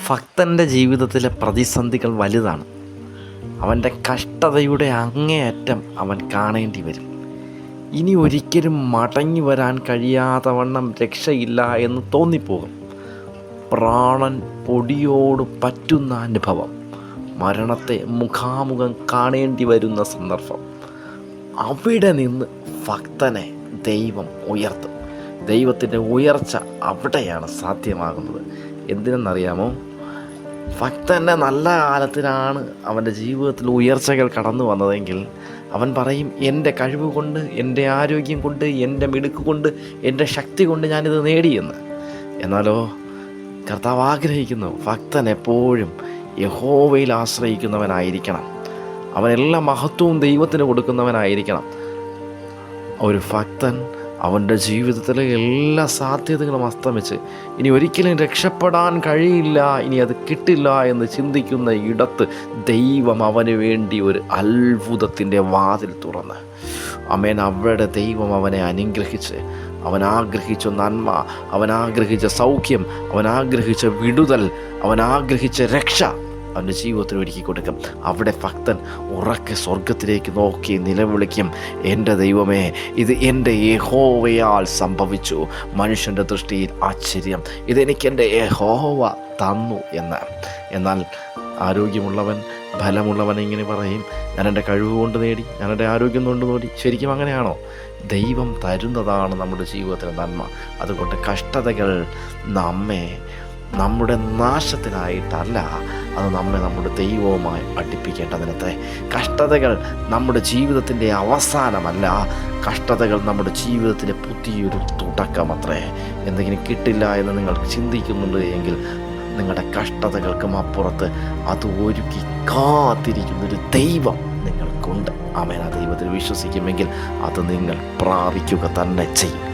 ഭക്തൻ്റെ ജീവിതത്തിലെ പ്രതിസന്ധികൾ വലുതാണ്. അവൻ്റെ കഷ്ടതയുടെ അങ്ങേയറ്റം അവൻ കാണേണ്ടി വരും. ഇനി ഒരിക്കലും മടങ്ങി വരാൻ കഴിയാത്ത വണ്ണം രക്ഷയില്ല എന്ന് തോന്നിപ്പോകും. പ്രാണൻ പൊടിയോട് പറ്റുന്ന അനുഭവം, മരണത്തെ മുഖാമുഖം കാണേണ്ടി വരുന്ന സന്ദർഭം. അവിടെ നിന്ന് ഭക്തനെ ദൈവം ഉയർത്തും. ദൈവത്തിൻ്റെ ഉയർച്ച അവിടെയാണ് സാധ്യമാകുന്നത്. എന്തിനെന്നറിയാമോ? ഭക്തൻ്റെ നല്ല കാലത്തിലാണ് അവൻ്റെ ജീവിതത്തിൽ ഉയർച്ചകൾ കടന്നു വന്നതെങ്കിൽ അവൻ പറയും, എൻ്റെ കഴിവ് കൊണ്ട്, എൻ്റെ ആരോഗ്യം കൊണ്ട്, എൻ്റെ മിടുക്ക് കൊണ്ട്, എൻ്റെ ശക്തി കൊണ്ട് ഞാനിത് നേടിയെന്ന്. എന്നാലോ കർത്താവ് ആഗ്രഹിക്കുന്നു ഭക്തൻ എപ്പോഴും യഹോവയിൽ ആശ്രയിക്കുന്നവനായിരിക്കണം. അവനെല്ലാ മഹത്വവും ദൈവത്തിന് കൊടുക്കുന്നവനായിരിക്കണം. ഒരു ഭക്തൻ അവൻ്റെ ജീവിതത്തിലെ എല്ലാ സാധ്യതകളും അസ്തമിച്ച് ഇനി ഒരിക്കലും രക്ഷപ്പെടാൻ കഴിയില്ല, ഇനി അത് കിട്ടില്ല എന്ന് ചിന്തിക്കുന്ന ഇടത്ത് ദൈവം അവന് വേണ്ടി ഒരു അത്ഭുതത്തിൻ്റെ വാതിൽ തുറന്ന് അവിടെ ദൈവം അവനെ അനുഗ്രഹിച്ച്, അവൻ ആഗ്രഹിച്ച നന്മ, അവൻ ആഗ്രഹിച്ച സൗഖ്യം, അവൻ ആഗ്രഹിച്ച വിടുതൽ, അവൻ ആഗ്രഹിച്ച രക്ഷ അവൻ്റെ ജീവിതത്തിൽ ഒരുക്കി കൊടുക്കും. അവിടെ ഭക്തൻ ഉറക്കെ സ്വർഗത്തിലേക്ക് നോക്കി നിലവിളിക്കും, എൻ്റെ ദൈവമേ, ഇത് എൻ്റെ യഹോവയാൽ സംഭവിച്ചു. മനുഷ്യൻ്റെ ദൃഷ്ടിയിൽ ആശ്ചര്യം, ഇതെനിക്ക് എൻ്റെ യഹോവ തന്നു എന്ന്. എന്നാൽ ആരോഗ്യമുള്ളവൻ, ഫലമുള്ളവൻ ഇങ്ങനെ പറയും, ഞാൻ എൻ്റെ കഴിവ് കൊണ്ട് നേടി, ഞാൻ എൻ്റെ ആരോഗ്യം കൊണ്ട് നേടി. ശരിക്കും അങ്ങനെയാണോ? ദൈവം തരുന്നതാണ് നമ്മുടെ ജീവിതത്തിലെ നന്മ. അതുകൊണ്ട് കഷ്ടതകൾ നമ്മെ നമ്മുടെ നാശത്തിനായിട്ടല്ല, അത് നമ്മെ നമ്മുടെ ദൈവവുമായി അടുപ്പിക്കേണ്ടതിനത്തെ. കഷ്ടതകൾ നമ്മുടെ ജീവിതത്തിൻ്റെ അവസാനമല്ല, കഷ്ടതകൾ നമ്മുടെ ജീവിതത്തിലെ പുതിയൊരു തുടക്കമത്രേ. എന്തെങ്കിലും കിട്ടില്ല എന്ന് നിങ്ങൾ ചിന്തിക്കുന്നുണ്ട് എങ്കിൽ നിങ്ങളുടെ കഷ്ടതകൾക്കും അപ്പുറത്ത് അത് ഒരുക്കി കാത്തിരിക്കുന്നൊരു ദൈവം നിങ്ങൾക്കുണ്ട്. ആമേൻ. ആ ദൈവത്തിൽ വിശ്വസിക്കുമെങ്കിൽ അത് നിങ്ങൾ പ്രാപിക്കുക തന്നെ ചെയ്യും.